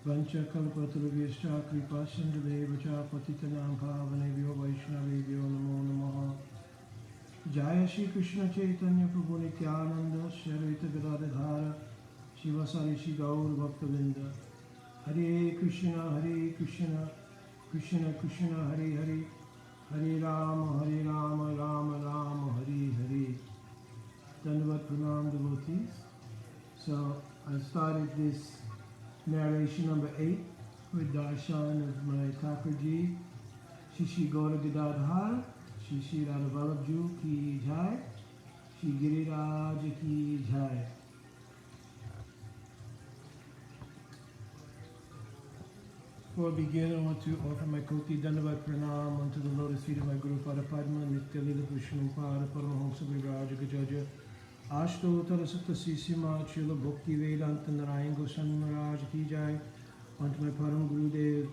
Vanchakalpatarubhyascha kripasindhudeva cha patitanam pavanebhyo vaishnavebhyo namo namaha. Jaya Shri Krishna Chaitanya Prabhu Nityananda Shri Advaita Gadadhara Shivasari Shri Gaur Bhaktavinda. Hare Krishna Krishna Krishna Hare Hare, Hare Rama Rama Rama Hare Hare. Dandavat Pranam devotees. So I started this narration number 8 with darshan of my Thakurji, Shishi Gaura Gadadhar, Shishi Radha Vallabhju ki jai, Shri Giriraj ki jai. Before I begin, I want to offer my Koti Dandavat Pranam unto the lotus feet of my Guru Pada Padma, Nitya Lila Vishnu Pada Paramahamsa Viraj Gajaja, Ashtottara Satta Sisima Chila Bhakti Vedanta Narayan Goswami Maharaj ki jai. Unto my Param Gurudev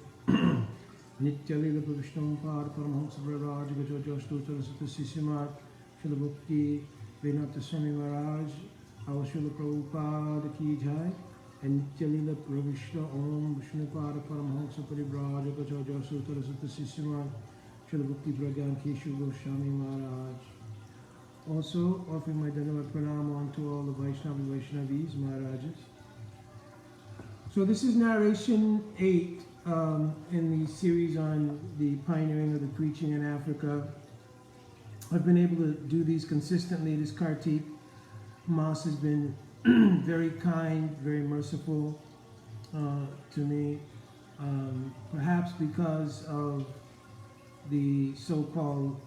Nitya Lila Vishnu Pada Paramahamsa Viraj Gajaja, Ashtottara Satta Sisima Chila Bhakti Vedanta Swami Maharaj, our Srila Prabhupada ki jai. And Nitya-lila Pravishna Om Vishnupada Paramahamsa Parivraj Gajaja Sutara Sutta Sisima Srila Bhakti Pragyan Keshu Goswami Maharaj. Also offering my Dandavat Pranam on to all the Vaishnavis, Maharajas. So this is narration 8 in the series on the pioneering of the preaching in Africa. I've been able to do these consistently. This Kartik Mas has been very kind, very merciful to me, perhaps because of the so-called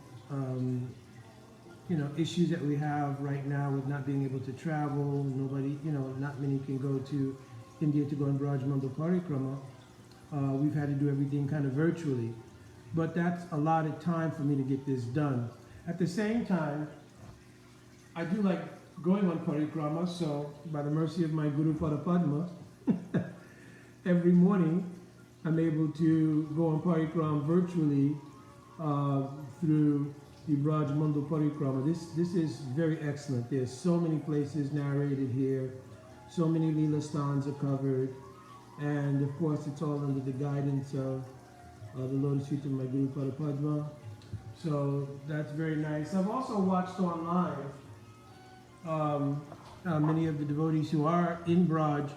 issues that we have right now with not being able to travel. Nobody, not many can go to India to go on Braj Mandal Parikrama. We've had to do everything kind of virtually, but that's allotted time for me to get this done. At the same time, I do like going on parikrama, so by the mercy of my Guru Pada Padma, every morning I'm able to go on parikrama virtually through the Braj Mandal Parikrama. This is very excellent. There's so many places narrated here, so many Leela Sthans are covered, and of course it's all under the guidance of the lotus feet of my Guru Pada Padma. So that's very nice. I've also watched online many of the devotees who are in Braj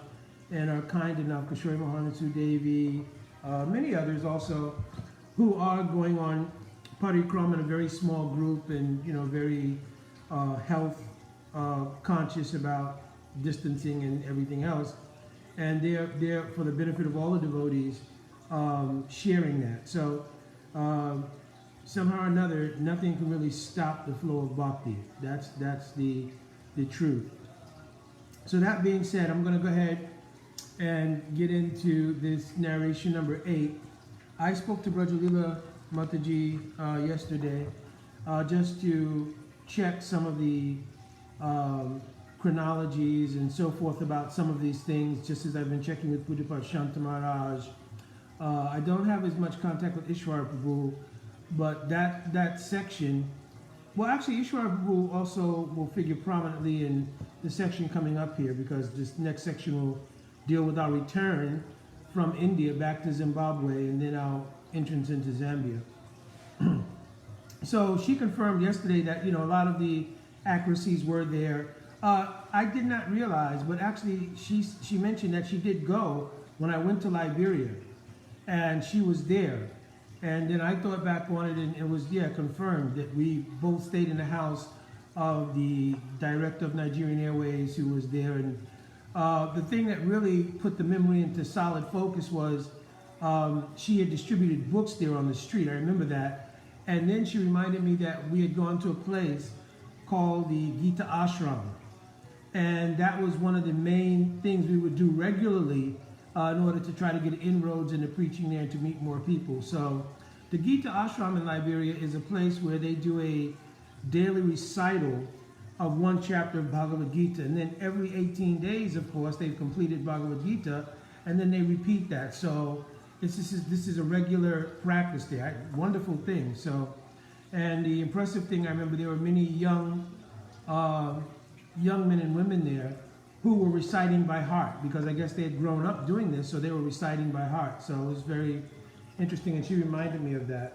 and are kind enough, Kishore Mahanatsu Devi, many others also, who are going on parikrama in a very small group and very health conscious about distancing and everything else, and they're for the benefit of all the devotees sharing that. So somehow or another, nothing can really stop the flow of bhakti. That's the truth. So that being said, I'm going to go ahead and get into this narration number 8. I spoke to Brajalila Mataji yesterday just to check some of the chronologies and so forth about some of these things, just as I've been checking with Pujapad Shanta Maharaj. I don't have as much contact with Ishwar Prabhu, but that section, well, actually, Ishwar Prabhu also will figure prominently in the section coming up here, because this next section will deal with our return from India back to Zimbabwe and then our entrance into Zambia. So she confirmed yesterday that, a lot of the accuracies were there. I did not realize, but actually she mentioned that she did go when I went to Liberia, and she was there. And then I thought back on it, and it was, confirmed that we both stayed in the house of the director of Nigerian Airways, who was there. And the thing that really put the memory into solid focus was she had distributed books there on the street. I remember that. And then she reminded me that we had gone to a place called the Gita Ashram. And that was one of the main things we would do regularly in order to try to get inroads into preaching there and to meet more people. So the Gita Ashram in Liberia is a place where they do a daily recital of one chapter of Bhagavad Gita. And then every 18 days, of course, they've completed Bhagavad Gita, and then they repeat that. So this is a regular practice there. Wonderful thing. So, and the impressive thing, I remember there were many young men and women there who were reciting by heart, because I guess they had grown up doing this, so they were reciting by heart. So it was very interesting, and she reminded me of that.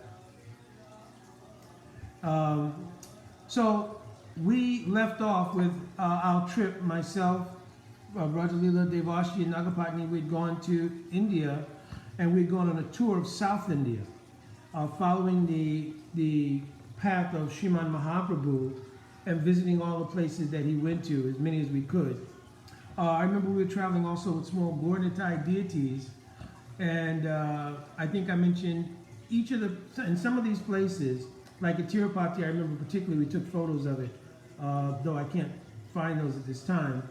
So we left off with our trip, myself, Rajalila, Devashi, and Nagapatni. We'd gone to India, and we'd gone on a tour of South India, following the path of Sriman Mahaprabhu and visiting all the places that he went to, as many as we could. I remember we were traveling also with small Gaur-Nitai deities, and I think I mentioned in some of these places, like at Tirupati, I remember particularly we took photos of it, though I can't find those at this time.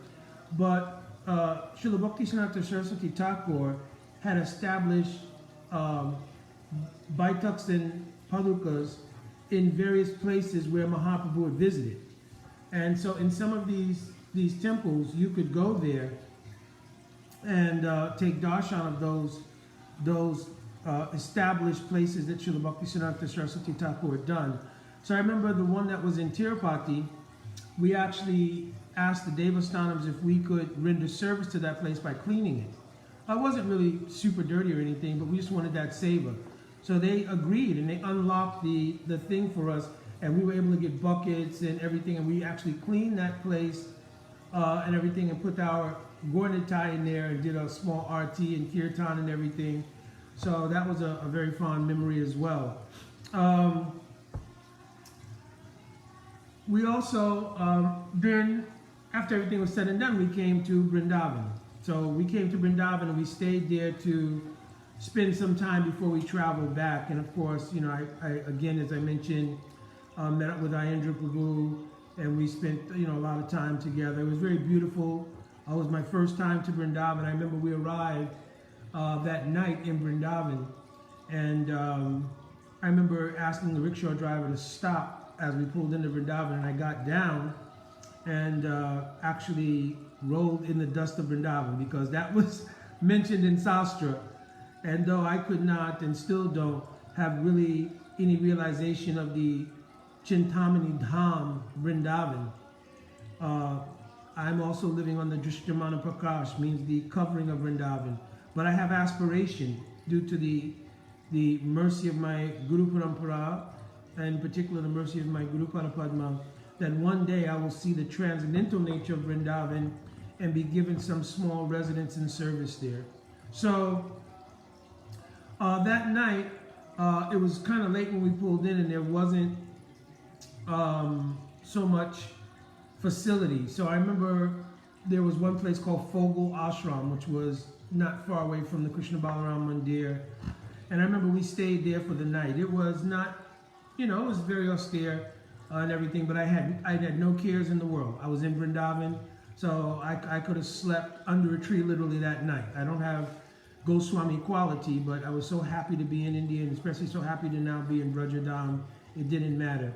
But Srila Bhaktisiddhanta Saraswati Thakur had established baitaks and padukas in various places where Mahaprabhu had visited. And so in some of these temples, you could go there and take darshan of those established places that Srila Bhaktisiddhanta Saraswati Thakur had done. So I remember the one that was in Tirupati, we actually asked the Devasthanams if we could render service to that place by cleaning it. It wasn't really super dirty or anything, but we just wanted that savor. So they agreed, and they unlocked the thing for us, and we were able to get buckets and everything, and we actually cleaned that place and everything, and put our Gaur-Nitai in there and did a small arti and kirtan and everything. So that was a very fond memory as well. We also, then, after everything was said and done, we came to Vrindavan. So we came to Vrindavan and we stayed there to spend some time before we traveled back. And of course, you know, I again, as I mentioned, met up with Ayendra Prabhu, and we spent, you know, a lot of time together. It was very beautiful. It was my first time to Vrindavan. I remember we arrived that night in Vrindavan, and I remember asking the rickshaw driver to stop as we pulled into Vrindavan, and I got down and actually rolled in the dust of Vrindavan, because that was mentioned in Sastra. And though I could not and still don't have really any realization of the Chintamani Dham Vrindavan, I'm also living on the Drishyamana Prakash, means the covering of Vrindavan. But I have aspiration, due to the mercy of my Guru Parampara, and in particular the mercy of my Guru Pada Padma, that one day I will see the transcendental nature of Vrindavan and be given some small residence and service there. So that night, it was kind of late when we pulled in, and there wasn't so much facility. So I remember there was one place called Fogel Ashram, which was not far away from the Krishna Balaram Mandir. And I remember we stayed there for the night. It was not, you know, it was very austere and everything, but I had no cares in the world. I was in Vrindavan, so I could have slept under a tree literally that night. I don't have Goswami quality, but I was so happy to be in India, and especially so happy to now be in Brajadam. It didn't matter.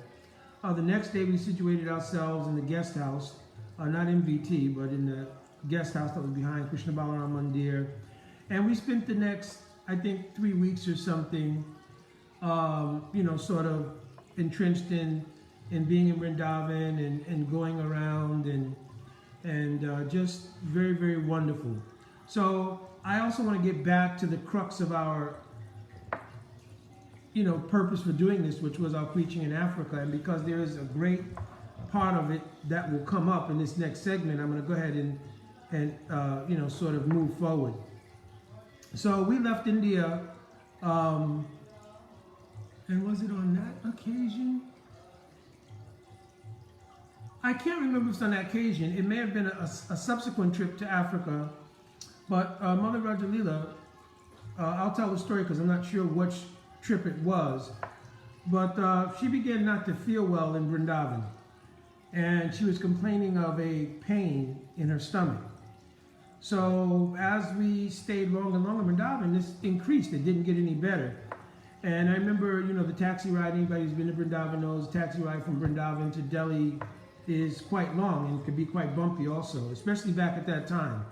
The next day we situated ourselves in the guest house, not in VT, but in the guest house that was behind Krishna Balaram Mandir. And we spent the next, I think, 3 weeks or something, you know, sort of entrenched in being in Vrindavan and going around and just very, very wonderful. So I also want to get back to the crux of our, you know, purpose for doing this, which was our preaching in Africa. And because there is a great part of it that will come up in this next segment, I'm going to go ahead and you know, sort of move forward. So we left India, and was it on that occasion? I can't remember if it was on that occasion. It may have been a subsequent trip to Africa, but Mother Rajalila, I'll tell the story because I'm not sure which trip it was, but she began not to feel well in Vrindavan, and she was complaining of a pain in her stomach. So as we stayed longer and longer in Vrindavan, this increased. It didn't get any better. And I remember, you know, the taxi ride, anybody who's been to Vrindavan knows, the taxi ride from Vrindavan to Delhi is quite long and can be quite bumpy also, especially back at that time.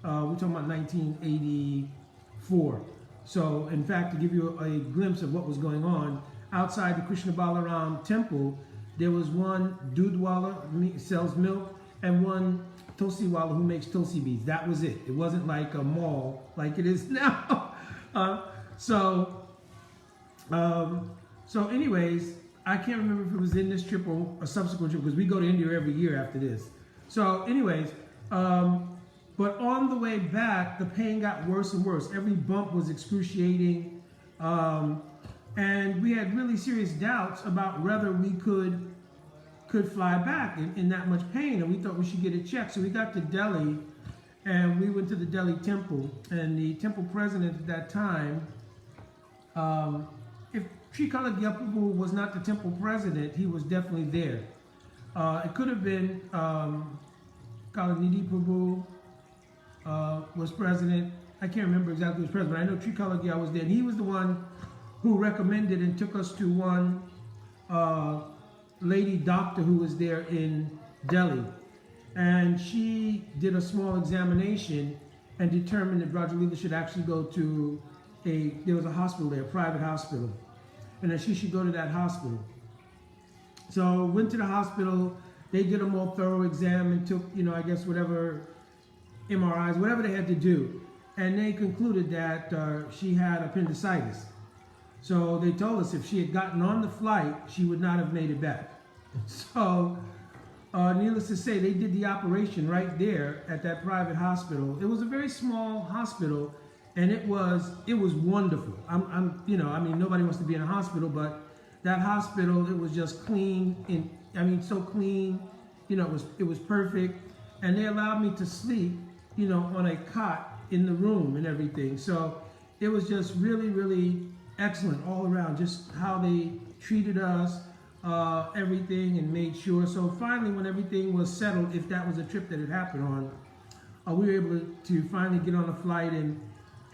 We're talking about 1984. So, in fact, to give you a glimpse of what was going on, outside the Krishna Balaram temple, there was one dudwala, sells milk, and one Tosiwala who makes Tosi beads. That was it. It wasn't like a mall like it is now. So anyways, I can't remember if it was in this trip or a subsequent trip because we go to India every year after this. So anyways, but on the way back, the pain got worse and worse. Every bump was excruciating. And we had really serious doubts about whether we could fly back in that much pain. And we thought we should get it checked. So we got to Delhi and we went to the Delhi temple. And the temple president at that time, if Trikala Prabhu was not the temple president, he was definitely there. It could have been Kalanidhi Prabhu was president. I can't remember exactly who was president, but I know Trikala was there. And he was the one who recommended and took us to one lady doctor who was there in Delhi. And she did a small examination and determined that Rajalila should actually go to there was a hospital there, a private hospital, and that she should go to that hospital. So went to the hospital, they did a more thorough exam and took, I guess whatever MRIs, whatever they had to do. And they concluded that she had appendicitis. So they told us if she had gotten on the flight, she would not have made it back. So needless to say, they did the operation right there at that private hospital. It was a very small hospital, and it was wonderful. Nobody wants to be in a hospital, but that hospital, it was just clean. So clean. It was perfect, and they allowed me to sleep, on a cot in the room and everything. So it was just really, really excellent all around, just how they treated us, everything, and made sure. So finally, when everything was settled, if that was a trip that had happened on, we were able to finally get on a flight and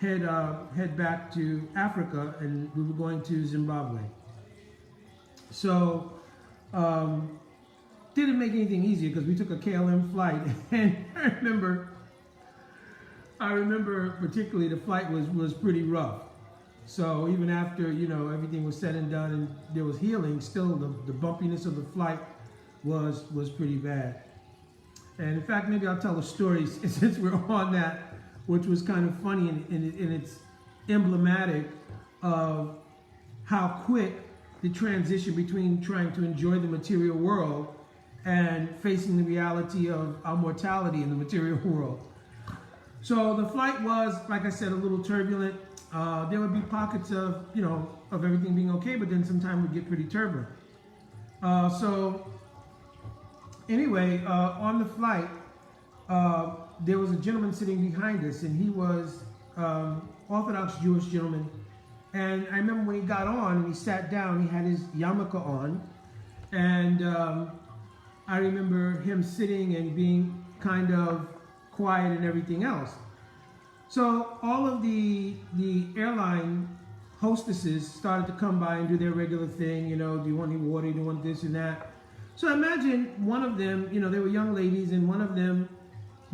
head back to Africa, and we were going to Zimbabwe. So didn't make anything easier because we took a KLM flight, and I remember particularly the flight was pretty rough. So even after, everything was said and done and there was healing, still the bumpiness of the flight was pretty bad. And in fact, maybe I'll tell a story since we're on that, which was kind of funny and it's emblematic of how quick the transition between trying to enjoy the material world and facing the reality of our mortality in the material world. So the flight was, like I said, a little turbulent. There would be pockets of, of everything being okay, but then sometimes we'd get pretty turbulent. So anyway, on the flight, there was a gentleman sitting behind us, and he was Orthodox Jewish gentleman. And I remember when he got on and he sat down, he had his yarmulke on, and I remember him sitting and being kind of quiet and everything else. So all of the airline hostesses started to come by and do their regular thing, do you want any water, do you want this and that. So imagine one of them, they were young ladies, and one of them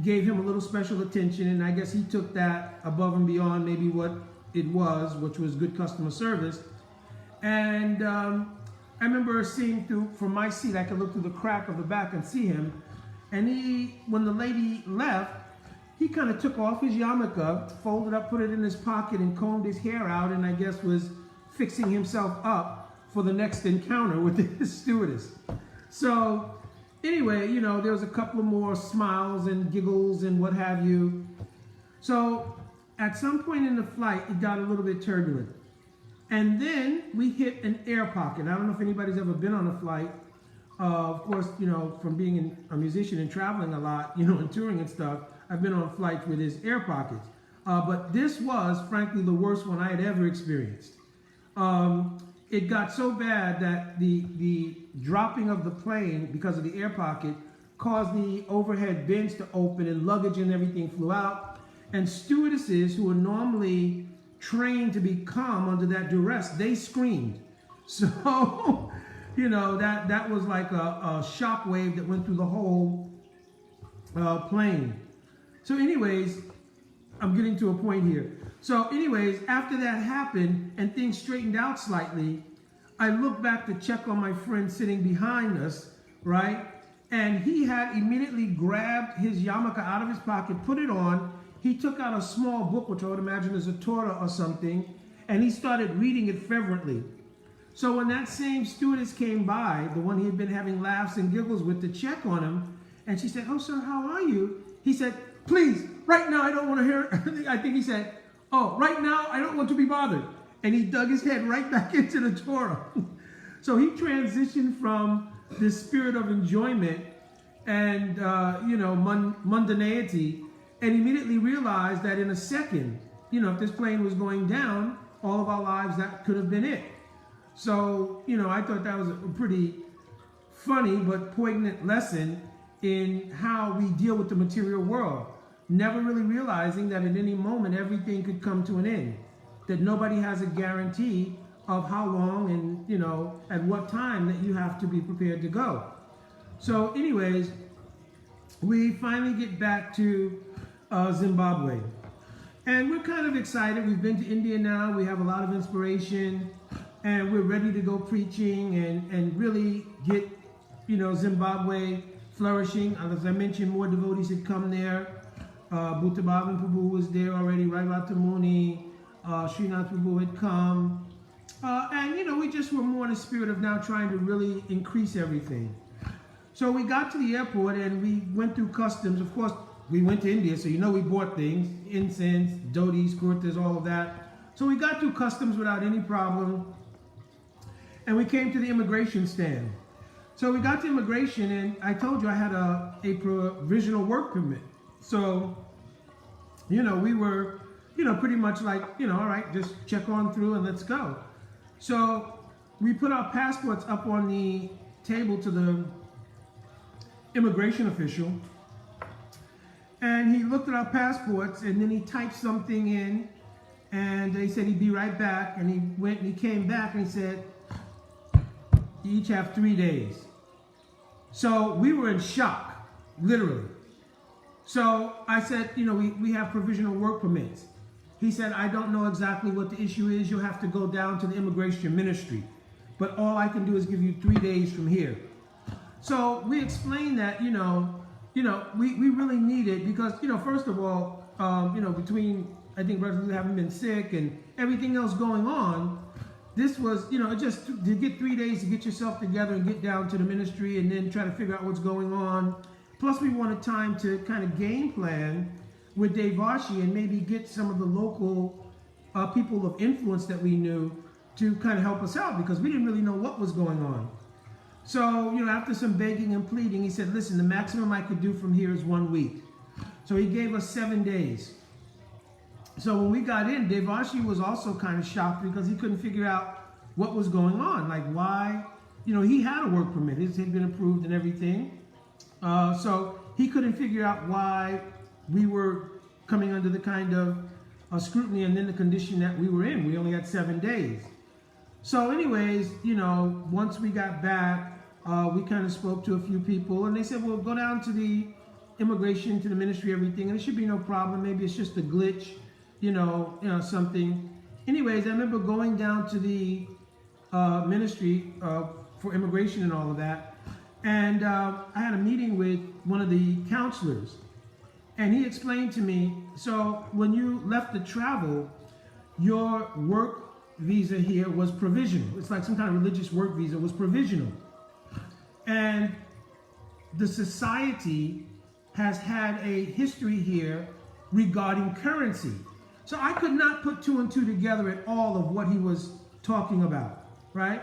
gave him a little special attention, and I guess he took that above and beyond maybe what it was, which was good customer service. And I remember seeing from my seat, I could look through the crack of the back and see him. And when the lady left, he kind of took off his yarmulke, folded up, put it in his pocket, and combed his hair out, and I guess was fixing himself up for the next encounter with the stewardess. So anyway, there was a couple of more smiles and giggles and what have you. So at some point in the flight, it got a little bit turbulent. And then we hit an air pocket. I don't know if anybody's ever been on a flight. Of course, from being a musician and traveling a lot, and touring and stuff, I've been on flights where there's air pockets. But this was, frankly, the worst one I had ever experienced. It got so bad that the dropping of the plane, because of the air pocket, caused the overhead bins to open and luggage and everything flew out. And stewardesses who are normally trained to be calm under that duress, they screamed. So, that was like a shock wave that went through the whole plane. So anyways, I'm getting to a point here. So anyways, after that happened and things straightened out slightly, I looked back to check on my friend sitting behind us, right? And he had immediately grabbed his yarmulke out of his pocket, put it on. He took out a small book, which I would imagine is a Torah or something, and he started reading it fervently. So when that same stewardess came by, the one he had been having laughs and giggles with, to check on him, and she said, "Oh, sir, how are you?" He said, "Please, right now I don't want to hear it." I think he said, "Oh, right now I don't want to be bothered." And he dug his head right back into the Torah. So he transitioned from this spirit of enjoyment and, mundanity, and immediately realized that in a second, if this plane was going down, all of our lives, that could have been it. So, I thought that was a pretty funny but poignant lesson in how we deal with the material world. Never really realizing that at any moment, everything could come to an end. That nobody has a guarantee of how long and, at what time that you have to be prepared to go. So anyways, we finally get back to Zimbabwe. And we're kind of excited. We've been to India now. We have a lot of inspiration. And we're ready to go preaching and really get, Zimbabwe flourishing. As I mentioned, more devotees had come there. Bhutabavan Prabhu was there already. Raivata Muni, Srinath Prabhu had come. And, we just were more in the spirit of now trying to really increase everything. So we got to the airport and we went through customs. Of course, we went to India, so we bought things, incense, dhotis, kurtas, all of that. So we got through customs without any problem. And we came to the immigration stand. So we got to immigration, and I told you I had a provisional work permit. So, we were, pretty much like, all right, just check on through and let's go. So we put our passports up on the table to the immigration official. And he looked at our passports, and then he typed something in, and he said he'd be right back. And he went and he came back and he said, "You each have 3 days." So we were in shock, literally. So I said, we have provisional work permits. He said, "I don't know exactly what the issue is. You'll have to go down to the immigration ministry. But all I can do is give you 3 days from here." So we explained that, we really need it because, first of all, between, I think, brothers having been sick and everything else going on, this was, just to get 3 days to get yourself together and get down to the ministry and then try to figure out what's going on. Plus, we wanted time to kind of game plan with Devashi and maybe get some of the local people of influence that we knew to kind of help us out because we didn't really know what was going on. So, after some begging and pleading, he said, "Listen, the maximum I could do from here is 1 week." So he gave us 7 days. So when we got in, Devashi was also kind of shocked because he couldn't figure out what was going on. Like why, he had a work permit. It had been approved and everything. So he couldn't figure out why we were coming under the kind of scrutiny and then the condition that we were in. We only had 7 days. So anyways, once we got back, we kind of spoke to a few people and they said, "Well, go down to the immigration, to the ministry, everything, and it should be no problem. Maybe it's just a glitch, something." Anyways, I remember going down to the ministry for immigration and all of that. And I had a meeting with one of the counselors. And he explained to me, so when you left to travel, your work visa here was provisional. It's like some kind of religious work visa was provisional. And the society has had a history here regarding currency. So I could not put 2 and 2 together at all of what he was talking about, right?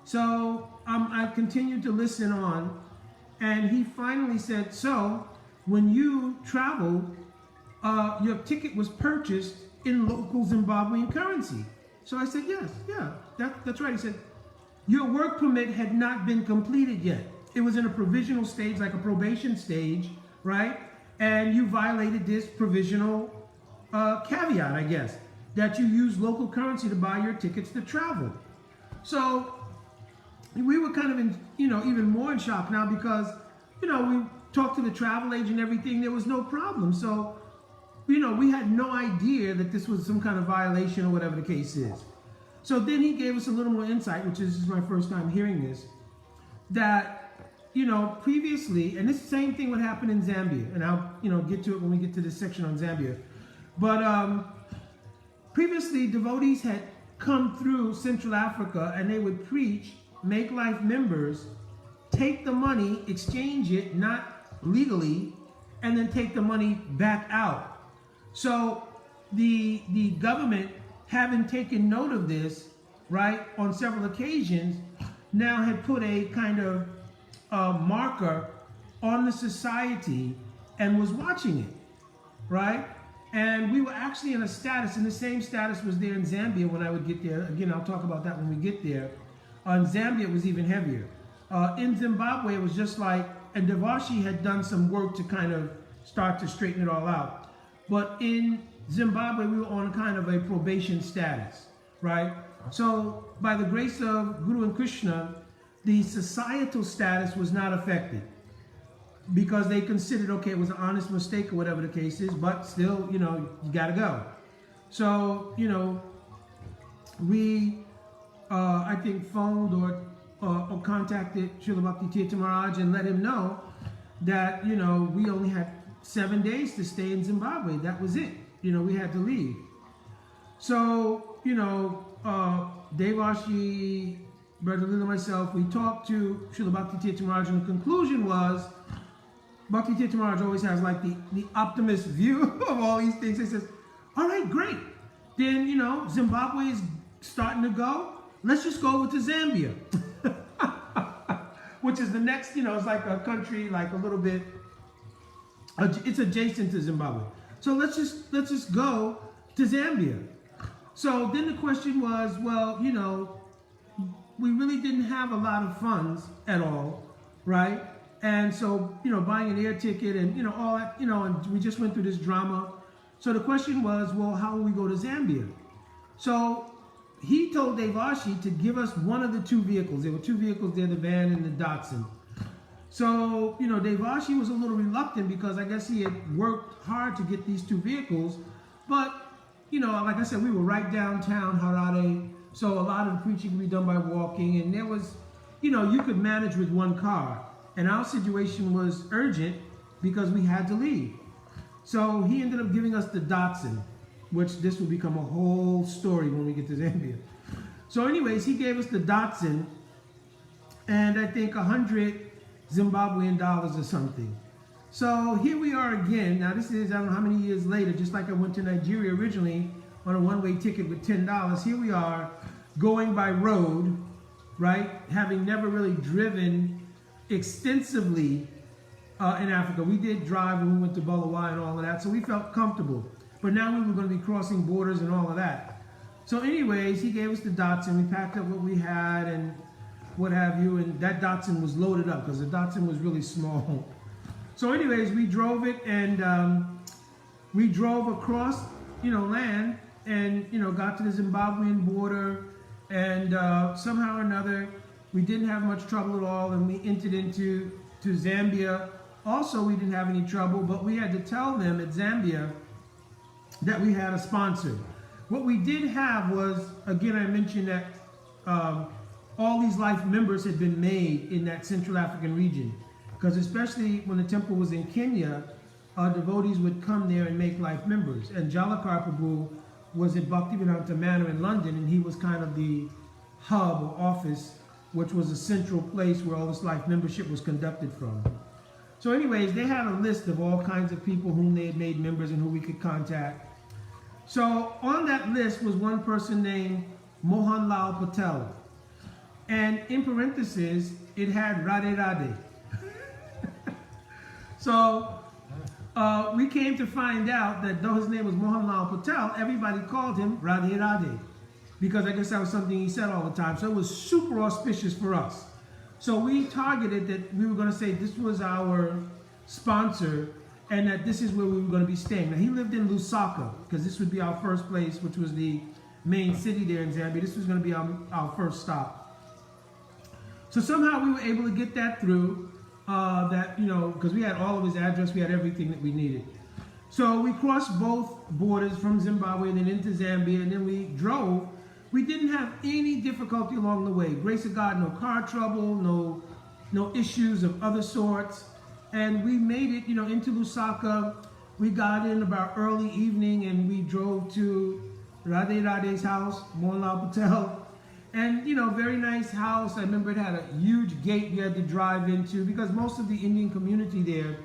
So I continued to listen on, and he finally said, "So when you traveled, your ticket was purchased in local Zimbabwean currency." So I said, that's right. He said, "Your work permit had not been completed yet. It was in a provisional stage, like a probation stage, right? And you violated this provisional caveat, I guess, that you use local currency to buy your tickets to travel." So we were kind of in, even more in shock now because, we talked to the travel agent and everything. There was no problem. So, we had no idea that this was some kind of violation or whatever the case is. So then he gave us a little more insight, which is my first time hearing this, that previously, and this same thing would happen in Zambia, and I'll, get to it when we get to this section on Zambia. But previously, devotees had come through Central Africa, and they would preach, make life members, take the money, exchange it, not legally, and then take the money back out. So the government, having taken note of this, right, on several occasions, now had put a kind of marker on the society and was watching it, right? And we were actually in a status, and the same status was there in Zambia when I would get there. Again, I'll talk about that when we get there. In Zambia, it was even heavier. In Zimbabwe, it was just like, and Devashi had done some work to kind of start to straighten it all out. But in Zimbabwe, we were on kind of a probation status, right? So by the grace of Guru and Krishna, the societal status was not affected because they considered, okay, it was an honest mistake or whatever the case is, but still, you gotta go. So, we, I think, phoned or contacted Srila Bhakti Tirtha Maharaj and let him know that, we only had 7 days to stay in Zimbabwe. That was it. We had to leave. So, Devashi, Brother Lila, and myself, we talked to Srila Bhakti Tirtha Maharaj, and the conclusion was, Bhakti Tirtha Maharaj always has like the optimist view of all these things. He says, all right, great. Then, Zimbabwe is starting to go. Let's just go over to Zambia. Which is the next, it's like a country, like a little bit, it's adjacent to Zimbabwe. So let's just go to Zambia. So then the question was, well, we really didn't have a lot of funds at all, right? And so, buying an air ticket and, all that, and we just went through this drama. So the question was, well, how will we go to Zambia? So he told Devashi to give us one of the two vehicles. There were two vehicles there, the van and the Datsun. So, Devashi was a little reluctant because I guess he had worked hard to get these two vehicles. But, like I said, we were right downtown Harare. So a lot of the preaching could be done by walking. And there was, you could manage with one car. And our situation was urgent because we had to leave. So he ended up giving us the Datsun, which this will become a whole story when we get to Zambia. So anyways, he gave us the Datsun, and I think 100 Zimbabwean dollars or something. So here we are again. Now this is, I don't know how many years later, just like I went to Nigeria originally on a one-way ticket with $10. Here we are going by road, right? Having never really driven extensively in Africa. We did drive when we went to Bulawayo and all of that, so we felt comfortable. But now we were going to be crossing borders and all of that. So anyways, he gave us the Datsun. We packed up what we had and what have you, and that Datsun was loaded up because the Datsun was really small. So anyways, we drove it, and we drove across, land, and, got to the Zimbabwean border, and somehow or another, we didn't have much trouble at all, and we entered into Zambia. Also, we didn't have any trouble, but we had to tell them at Zambia that we had a sponsor. What we did have was, again, I mentioned that all these life members had been made in that Central African region. Because especially when the temple was in Kenya, devotees would come there and make life members. And Jalakar Prabhu was at Bhaktivedanta Manor in London, and he was kind of the hub or office, which was a central place where all this life membership was conducted from. So anyways, they had a list of all kinds of people whom they had made members and who we could contact. So on that list was one person named Mohanlal Patel. And in parentheses, it had Radhe Radhe. So we came to find out that though his name was Mohanlal Patel, everybody called him Radhe Radhe, because I guess that was something he said all the time. So it was super auspicious for us. So we targeted that we were going to say this was our sponsor and that this is where we were going to be staying. Now he lived in Lusaka, because this would be our first place, which was the main city there in Zambia. This was going to be our first stop. So somehow we were able to get that through. Because we had all of his address, we had everything that we needed. So we crossed both borders from Zimbabwe and then into Zambia, and then we drove. We didn't have any difficulty along the way. Grace of God, no car trouble, no no issues of other sorts. And we made it, into Lusaka. We got in about early evening and we drove to Rade's house, Mohanlal Patel. And, very nice house. I remember it had a huge gate you had to drive into because most of the Indian community there,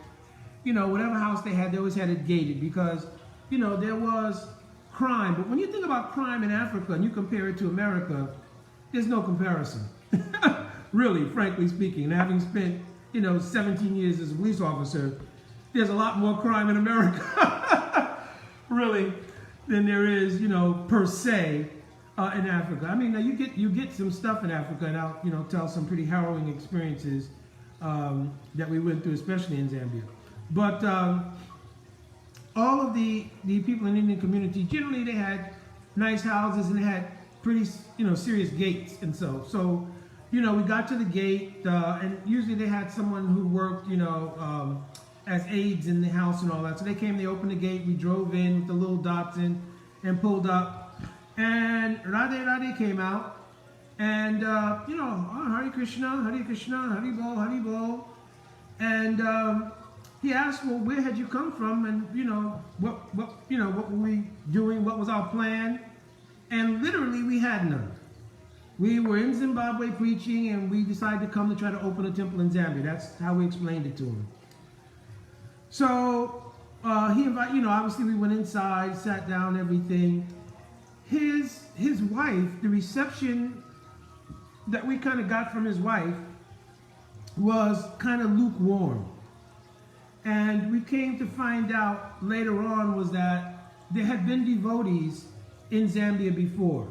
whatever house they always had it gated because, there was crime. But when you think about crime in Africa and you compare it to America, there's no comparison. Really, frankly speaking. And having spent, 17 years as a police officer, there's a lot more crime in America, really, than there is, per se, in Africa. I mean, now you get some stuff in Africa, and I'll, tell some pretty harrowing experiences that we went through, especially in Zambia. But all of the people in the Indian community, generally they had nice houses and they had pretty, serious gates. And so, we got to the gate and usually they had someone who worked, as aides in the house and all that. So they came, they opened the gate, we drove in with the little Datsun and pulled up. And Radhe came out and, Hare Krishna, Hare Krishna, Hari Bol, Hari Bol. And he asked, well, where had you come from? And, what were we doing? What was our plan? And literally we had none. We were in Zimbabwe preaching and we decided to come to try to open a temple in Zambia. That's how we explained it to him. So he invited, obviously we went inside, sat down, everything. His wife, the reception that we kind of got from his wife was kind of lukewarm. And we came to find out later on was that there had been devotees in Zambia before.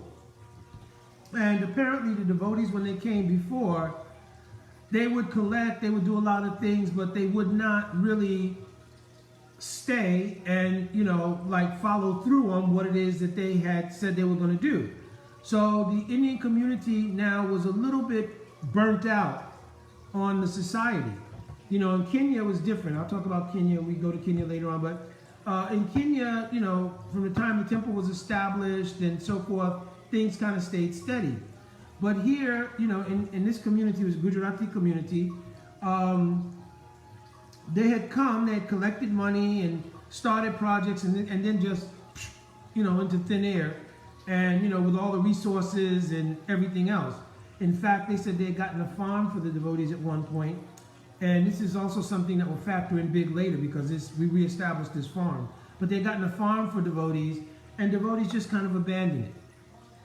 And apparently the devotees, when they came before, they would collect, they would do a lot of things, but they would not really stay and, follow through on what it is that they had said they were going to do. So the Indian community now was a little bit burnt out on the society. In Kenya it was different. I'll talk about Kenya. We go to Kenya later on. But in Kenya, from the time the temple was established and so forth, things kind of stayed steady. But here, in this community, it was a Gujarati community, they had come, they had collected money and started projects and then just, into thin air. And, with all the resources and everything else. In fact, they said they had gotten a farm for the devotees at one point. And this is also something that will factor in big later because we reestablished this farm. But they had gotten a farm for devotees and devotees just kind of abandoned it.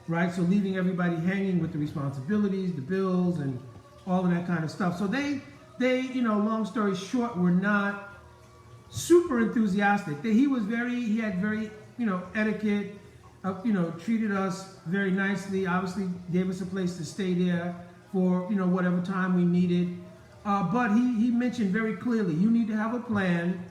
Right? So leaving everybody hanging with the responsibilities, the bills, and all of that kind of stuff. So they long story short, were not super enthusiastic. He had very, etiquette, treated us very nicely, obviously gave us a place to stay there for, whatever time we needed. But he mentioned very clearly, you need to have a plan,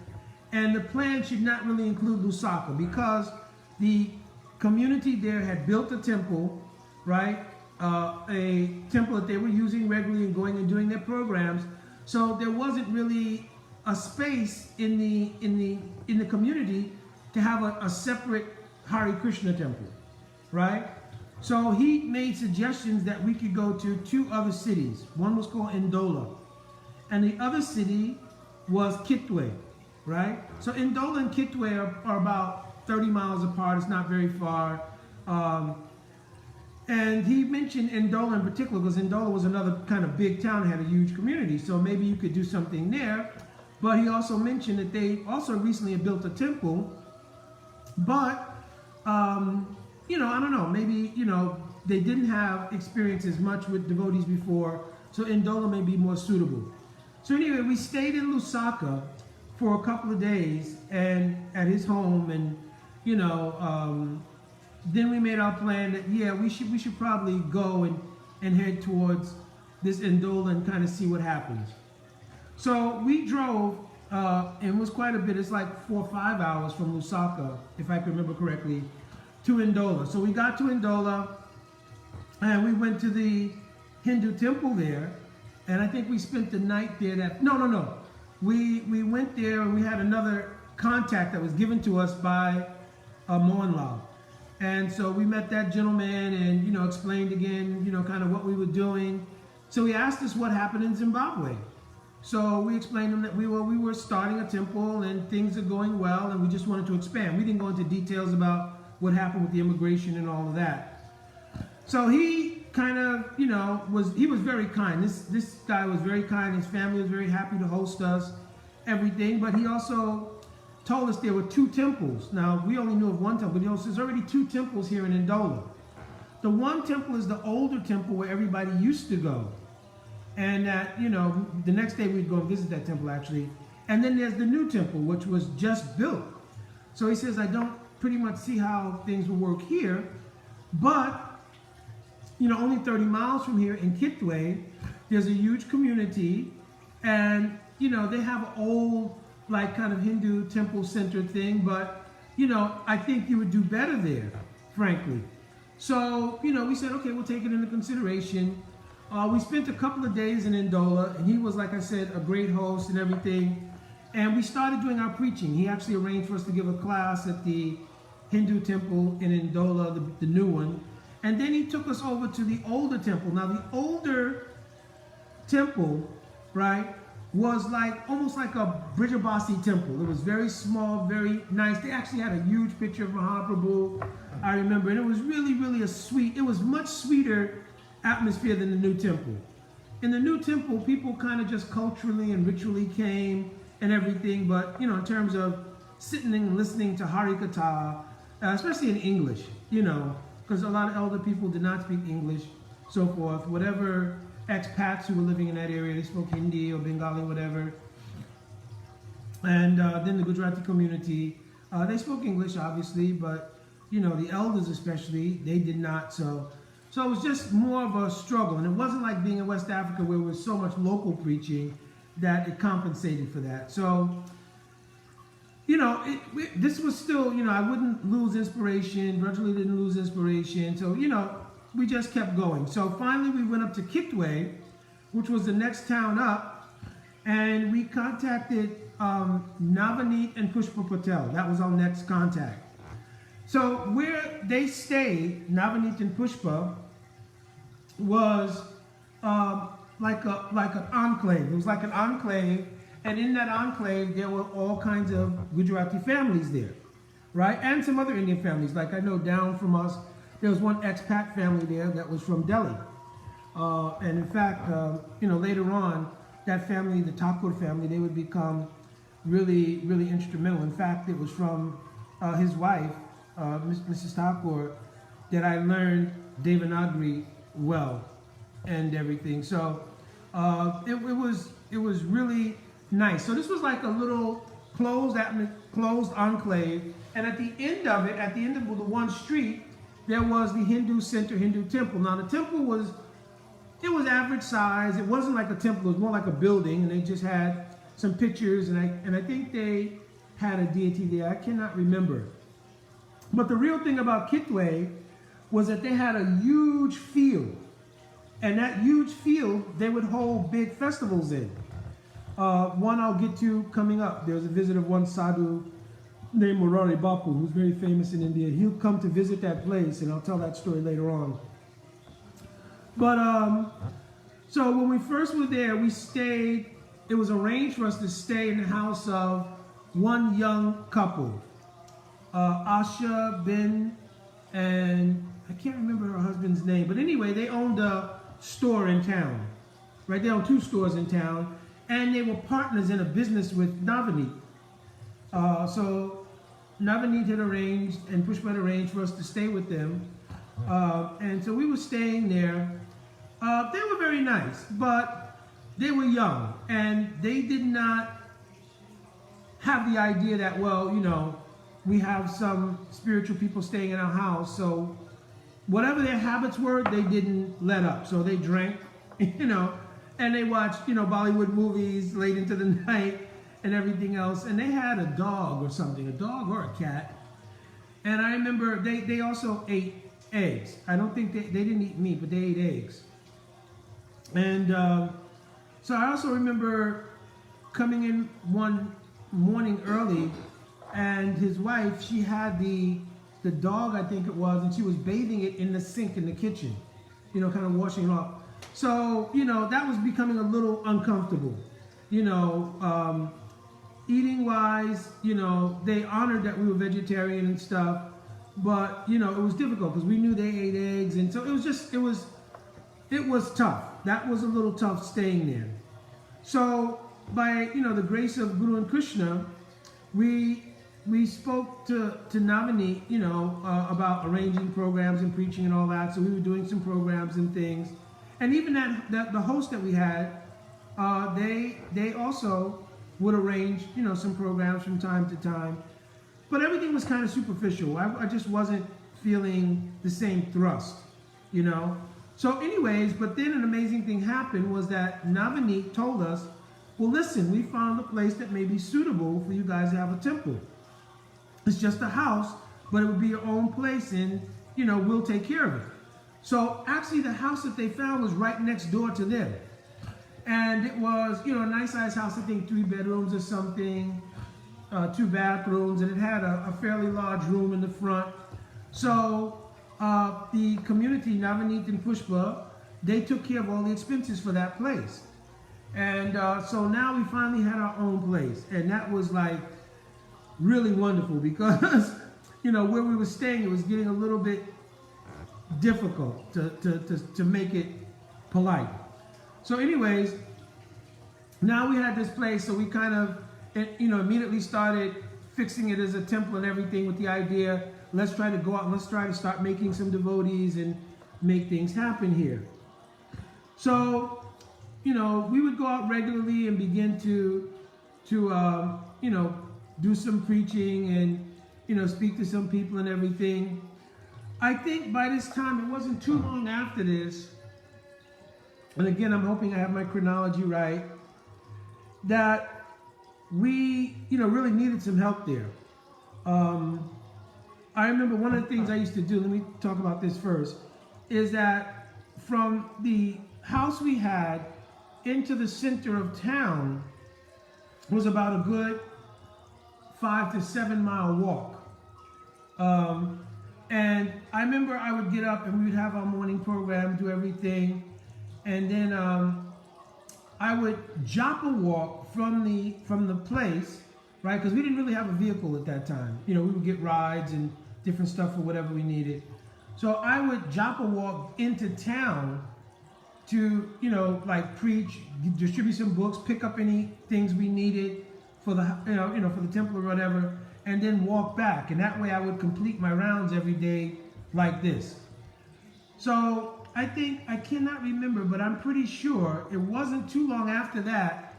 and the plan should not really include Lusaka because the community there had built a temple, right? A temple that they were using regularly and going and doing their programs. So there wasn't really a space in the community to have a separate Hare Krishna temple, right? So he made suggestions that we could go to two other cities. One was called Ndola, and the other city was Kitwe, right? So Ndola and Kitwe are about 30 miles apart. It's not very far. And he mentioned Ndola in particular because Ndola was another kind of big town, had a huge community. So maybe you could do something there. But he also mentioned that they also recently had built a temple. But, I don't know, maybe, they didn't have experience as much with devotees before. So Ndola may be more suitable. So anyway, we stayed in Lusaka for a couple of days and at his home, and then we made our plan that we should probably go and head towards this Ndola and kind of see what happens. So we drove, and it was quite a bit. It's like 4 or 5 hours from Lusaka, if I can remember correctly, to Ndola. So we got to Ndola, and we went to the Hindu temple there. And I think we spent the night there. We went there and we had another contact that was given to us by Mohanlal. And so we met that gentleman and, explained again, kind of what we were doing. So he asked us what happened in Zimbabwe. So we explained to him that we were starting a temple and things are going well and we just wanted to expand. We didn't go into details about what happened with the immigration and all of that. So he kind of, he was very kind. This guy was very kind. His family was very happy to host us, everything. But he also told us there were 2 temples. Now, we only knew of one temple. There's already 2 temples here in Ndola. The one temple is the older temple where everybody used to go. And that, the next day we'd go and visit that temple, actually. And then there's the new temple, which was just built. So he says, I don't pretty much see how things will work here. But, only 30 miles from here in Kitwe, there's a huge community. And, they have an old, like, kind of Hindu temple center thing. But, I think you would do better there, frankly. So, we said, okay, we'll take it into consideration. We spent a couple of days in Ndola, and he was, like I said, a great host and everything. And we started doing our preaching. He actually arranged for us to give a class at the Hindu temple in Ndola, the new one. And then he took us over to the older temple. Now, the older temple, right, was almost like a Brijabasi temple. It was very small, very nice. They actually had a huge picture of Mahaprabhu, I remember. And it was really, really it was much sweeter atmosphere than the new temple. In the new temple, people kind of just culturally and ritually came and everything, but in terms of sitting and listening to Harikatha, especially in English, because a lot of elder people did not speak English, so forth. Whatever expats who were living in that area, they spoke Hindi or Bengali, whatever. And then the Gujarati community, they spoke English, obviously, but the elders especially, they did not. So it was just more of a struggle. And it wasn't like being in West Africa where there was so much local preaching that it compensated for that. So, this was still, I wouldn't lose inspiration. Virtually didn't lose inspiration. So, we just kept going. So finally we went up to Kitwe, which was the next town up. And we contacted Navneet and Pushpa Patel. That was our next contact. So where they stayed, Navneet and Pushpa, was like an enclave. It was like an enclave, and in that enclave there were all kinds of Gujarati families there, right? And some other Indian families. Like I know down from us, there was one expat family there that was from Delhi. And in fact, later on, that family, the Thakur family, they would become really, really instrumental. In fact, it was from his wife, Mrs. Thakur, that I learned Devanagari well and everything. So it was really nice. So this was like a little closed enclave, and at the end of the one street, there was the Hindu center, Hindu temple. Now the temple was average size. It wasn't like a temple. It was more like a building, and they just had some pictures, and I think they had a deity there. I cannot remember. But the real thing about Kitwe was that they had a huge field. And that huge field, they would hold big festivals in. One I'll get to coming up. There was a visit of one sadhu named Murari Bapu, who's very famous in India. He'll come to visit that place, and I'll tell that story later on. But, so when we first were there, we stayed, it was arranged for us to stay in the house of one young couple. Asha bin, and I can't remember her husband's name, but anyway, they owned a store in town, right? They owned 2 stores in town, and they were partners in a business with Navneet. So Navneet had arranged, and Pushpa had arranged for us to stay with them, and so we were staying there. They were very nice, but they were young, and they did not have the idea that, well, we have some spiritual people staying in our house, so whatever their habits were, they didn't let up. So they drank, and they watched, Bollywood movies late into the night and everything else. And they had a dog or something, a dog or a cat. And I remember they also ate eggs. I don't think they didn't eat meat, but they ate eggs. And so I also remember coming in one morning early, and his wife, she had the dog, I think it was, and she was bathing it in the sink in the kitchen, kind of washing it off. So, that was becoming a little uncomfortable. Eating wise, they honored that we were vegetarian and stuff, but it was difficult because we knew they ate eggs, and so it was tough. That was a little tough staying there. So by the grace of Guru and Krishna, we spoke to Navani, about arranging programs and preaching and all that. So we were doing some programs and things, and even that the host that we had, they also would arrange some programs from time to time, but everything was kind of superficial. I just wasn't feeling the same thrust, So anyways, but then an amazing thing happened was that Navani told us, well, listen, we found a place that may be suitable for you guys to have a temple. It's just a house, but it would be your own place, and we'll take care of it. So actually the house that they found was right next door to them. And it was, a nice sized house, I think 3 bedrooms or something, 2 bathrooms, and it had a fairly large room in the front. So the community, Navaneet and Pushpa, they took care of all the expenses for that place. And so now we finally had our own place. And that was like really wonderful because, where we were staying, it was getting a little bit difficult to make it polite. So anyways, now we had this place, so we kind of, immediately started fixing it as a temple and everything with the idea, let's try to go out and let's try to start making some devotees and make things happen here. So, we would go out regularly and begin to do some preaching and, speak to some people and everything. I think by this time, it wasn't too long after this, and again, I'm hoping I have my chronology right, that we, really needed some help there. I remember one of the things I used to do, let me talk about this first, is that from the house we had into the center of town was about a good 5 to 7 mile walk. And I remember I would get up and we would have our morning program, do everything. And then I would joppa walk from the place, right? Because we didn't really have a vehicle at that time. We would get rides and different stuff for whatever we needed. So I would joppa walk into town to, preach, distribute some books, pick up any things we needed for the, for the temple or whatever, and then walk back. And that way I would complete my rounds every day like this. So I cannot remember, but I'm pretty sure it wasn't too long after that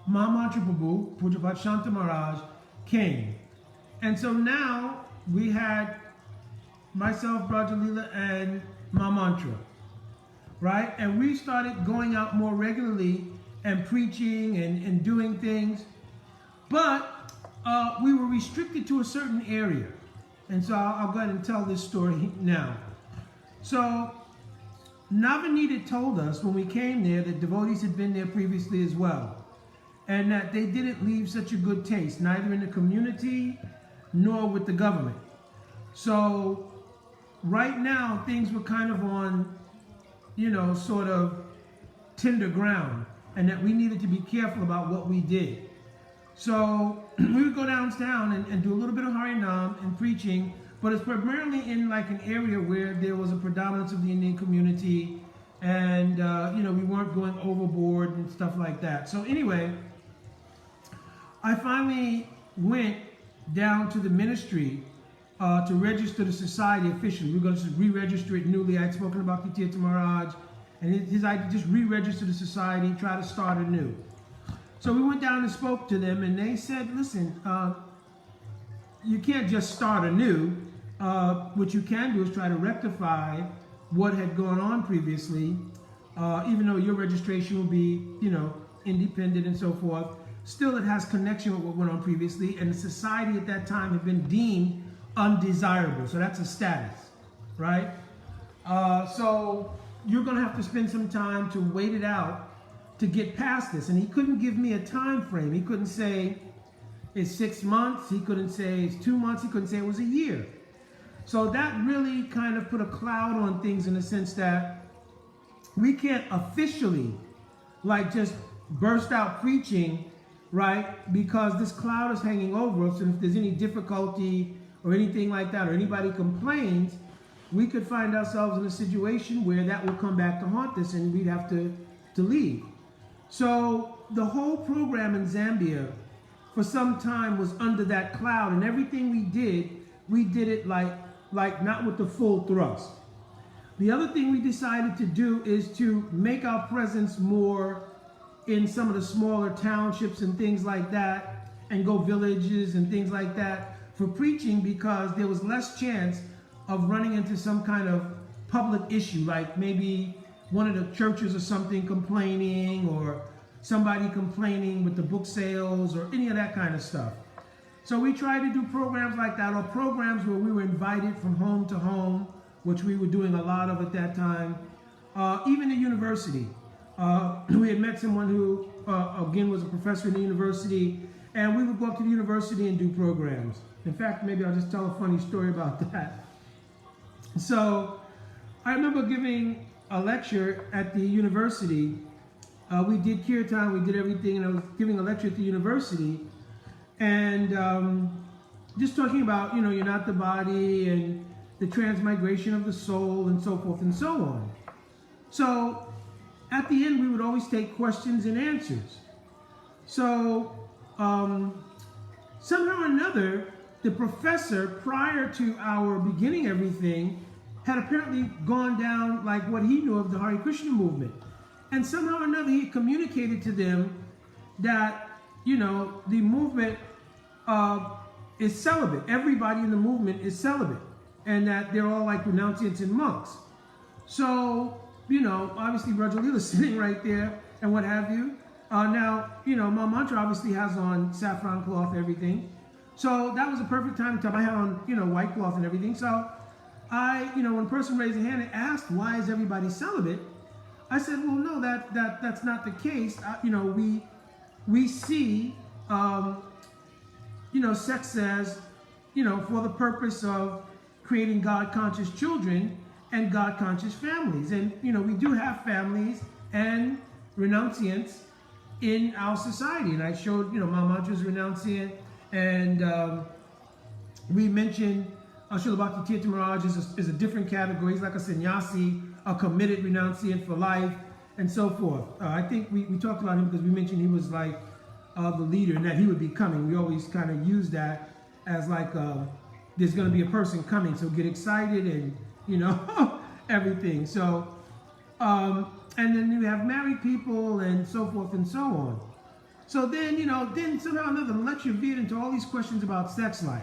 Mahamantra Prabhu, Pujapat Shanta Maharaj, came. And so now we had myself, Brajalila, and Mahamantra, right? And we started going out more regularly and preaching and doing things, but we were restricted to a certain area. And so I'll go ahead and tell this story now. So Navaneet told us when we came there that devotees had been there previously as well, and that they didn't leave such a good taste, neither in the community nor with the government. So right now things were kind of on, sort of tender ground, and that we needed to be careful about what we did. So we would go downtown and do a little bit of Harinam and preaching, but it's primarily in like an area where there was a predominance of the Indian community, and we weren't going overboard and stuff like that. So anyway, I finally went down to the ministry to register the society officially. We were going to re-register it newly. I had spoken about the Tirtha Maharaj, and his idea, just re-register the society, try to start anew. So we went down and spoke to them, and they said, listen, you can't just start anew. What you can do is try to rectify what had gone on previously, even though your registration will be, independent and so forth. Still, it has connection with what went on previously, and the society at that time had been deemed undesirable. So that's a status, right? So you're going to have to spend some time to wait it out to get past this. And he couldn't give me a time frame. He couldn't say it's 6 months. He couldn't say it's 2 months. He couldn't say it was a year. So that really kind of put a cloud on things in the sense that we can't officially like just burst out preaching, right? Because this cloud is hanging over us, and if there's any difficulty or anything like that, or anybody complains, we could find ourselves in a situation where that will come back to haunt us and we'd have to leave. So the whole program in Zambia for some time was under that cloud, and everything we did it like not with the full thrust. The other thing we decided to do is to make our presence more in some of the smaller townships and things like that, and go villages and things like that for preaching, because there was less chance of running into some kind of public issue, like maybe one of the churches or something complaining, or somebody complaining with the book sales, or any of that kind of stuff. So we tried to do programs like that, or programs where we were invited from home to home, which we were doing a lot of at that time. Even the university. We had met someone who, again, was a professor in the university, and we would go up to the university and do programs. In fact, maybe I'll just tell a funny story about that. So I remember giving a lecture at the university. We did kirtan, we did everything, and I was giving a lecture at the university, and just talking about, you know, you're not the body, and the transmigration of the soul, and so forth and so on. So at the end, we would always take questions and answers. So somehow or another, the professor, prior to our beginning everything, had apparently gone down like what he knew of the Hare Krishna movement. And somehow or another, he communicated to them that, you know, the movement is celibate. Everybody in the movement is celibate. And that they're all like renunciants and monks. So, you know, obviously Rajalila sitting right there and what have you. Now, you know, my mantra obviously has on saffron cloth, everything. So that was a perfect time to tell I had on, you know, white cloth and everything. So I, you know, when a person raised a hand and asked, why is everybody celibate? I said, well, no, that's not the case. You know, we see, you know, sex as, you know, for the purpose of creating God-conscious children and God-conscious families. And, you know, we do have families and renunciants in our society. And I showed, you know, my mantra's renunciant, and we mentioned Srila Bhakti Tirtha Maharaj is a different category. He's like a sannyasi, a committed renunciant for life, and so forth. I think we talked about him because we mentioned he was like the leader and that he would be coming. We always kind of use that as like there's going to be a person coming, so get excited and, you know, everything. So, and then you have married people and so forth and so on. So then, you know, then somehow or another, the lecture veered into all these questions about sex life,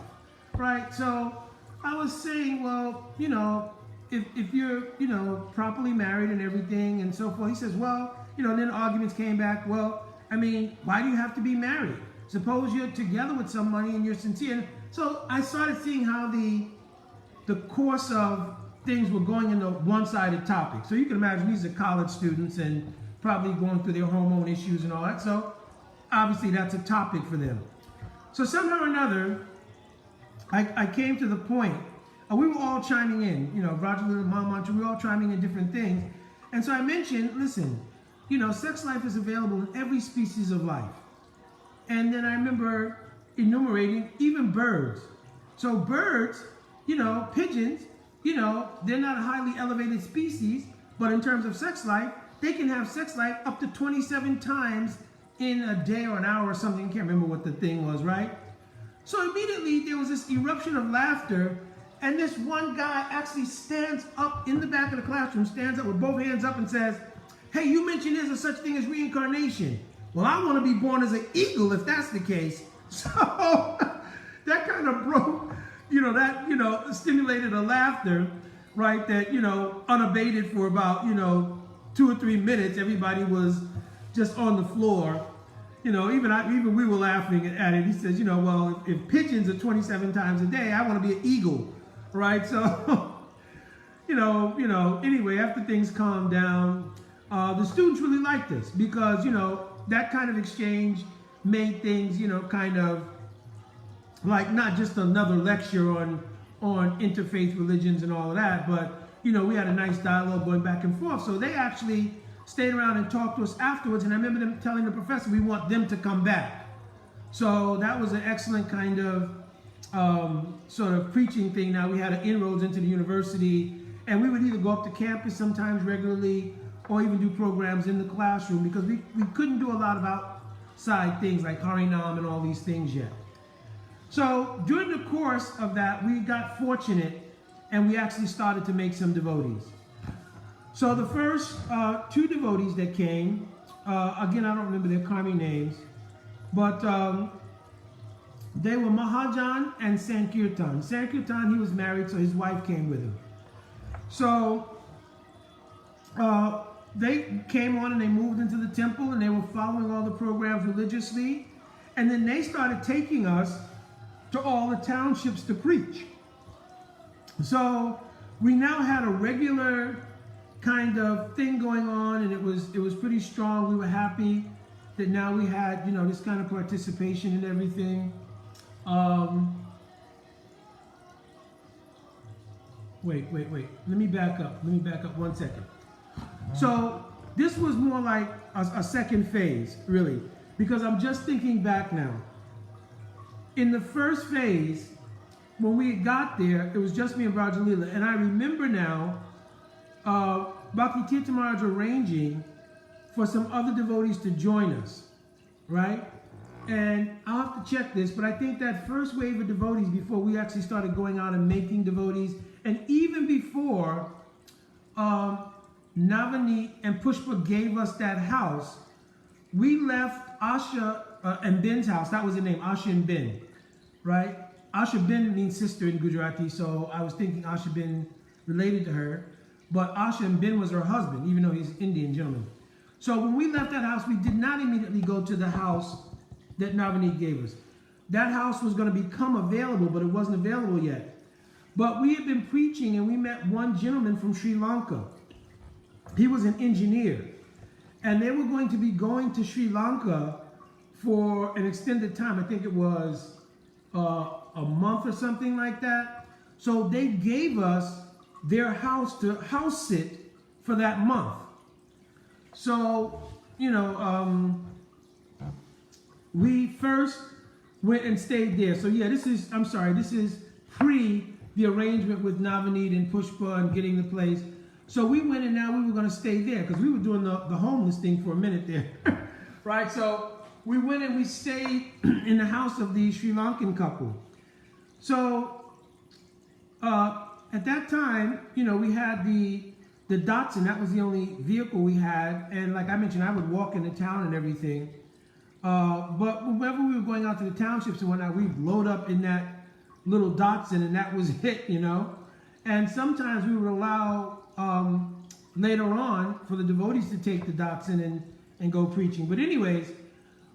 right? So I was saying, well, you know, if you're, you know, properly married and everything and so forth, he says, well, you know, and then arguments came back, well, I mean, why do you have to be married? Suppose you're together with somebody and you're sincere. So I started seeing how the course of things were going into one-sided topics. So you can imagine these are college students and probably going through their hormone issues and all that. So obviously that's a topic for them. So somehow or another, I came to the point, we were all chiming in, you know, Roger Little, Mom Mantra, we were all chiming in different things. And so I mentioned, listen, you know, sex life is available in every species of life. And then I remember enumerating even birds. So birds, you know, pigeons, you know, they're not a highly elevated species, but in terms of sex life, they can have sex life up to 27 times in a day or an hour or something. I can't remember what the thing was, right? So immediately there was this eruption of laughter, and this one guy actually stands up in the back of the classroom, stands up with both hands up and says, hey, you mentioned there's a such thing as reincarnation. Well, I want to be born as an eagle if that's the case. So that kind of broke, you know, that, you know, stimulated a laughter, right, that, you know, unabated for about, you know, 2 or 3 minutes. Everybody was just on the floor. You know, even we were laughing at it. He says, you know, well, if pigeons are 27 times a day, I want to be an eagle, right? So, you know, anyway, after things calmed down, the students really liked us because, you know, that kind of exchange made things, you know, kind of like not just another lecture on on interfaith religions and all of that, but you know, we had a nice dialogue going back and forth. So they actually stayed around and talked to us afterwards, and I remember them telling the professor we want them to come back. So that was an excellent kind of sort of preaching thing. Now we had an inroads into the university, and we would either go up to campus sometimes regularly or even do programs in the classroom, because we couldn't do a lot of outside things like Harinam and all these things yet. So during the course of that, we got fortunate and we actually started to make some devotees. So the first 2 devotees that came, again, I don't remember their Kami names, but they were Mahajan and Sankirtan. Sankirtan, he was married, so his wife came with him. So they came on and they moved into the temple and they were following all the programs religiously. And then they started taking us to all the townships to preach. So we now had a regular kind of thing going on, and it was pretty strong. We were happy that now we had, you know, this kind of participation and everything. Wait. Let me back up 1 second. So this was more like a second phase, really, because I'm just thinking back now. In the first phase, when we got there, it was just me and Brajalila, and I remember now Bhakti Tirtha Maharaj arranging for some other devotees to join us, right? And I'll have to check this, but I think that first wave of devotees, before we actually started going out and making devotees, and even before Navani and Pushpa gave us that house, we left Asha and Bin's house. That was the name, Asha and Bin, right? Asha Bin means sister in Gujarati, so I was thinking Asha Bin related to her, but Asha and Bin was her husband, even though he's an Indian gentleman. So when we left that house, we did not immediately go to the house that Navani gave us. That house was going to become available, but it wasn't available yet. But we had been preaching, and we met one gentleman from Sri Lanka. He was an engineer, and they were going to be going to Sri Lanka for an extended time. I think it was a month or something like that. So they gave us their house to house sit for that month. So, you know, we first went and stayed there. So yeah, this is pre the arrangement with Navneet and Pushpa and getting the place. So we went, and now we were going to stay there because we were doing the homeless thing for a minute there, right? So we went and we stayed in the house of the Sri Lankan couple. So at that time, you know, we had the Datsun. That was the only vehicle we had. And like I mentioned, I would walk into town and everything. But whenever we were going out to the townships and whatnot, we'd load up in that little Datsun, and that was it, you know. And sometimes we would allow later on for the devotees to take the Datsun and go preaching. But anyways,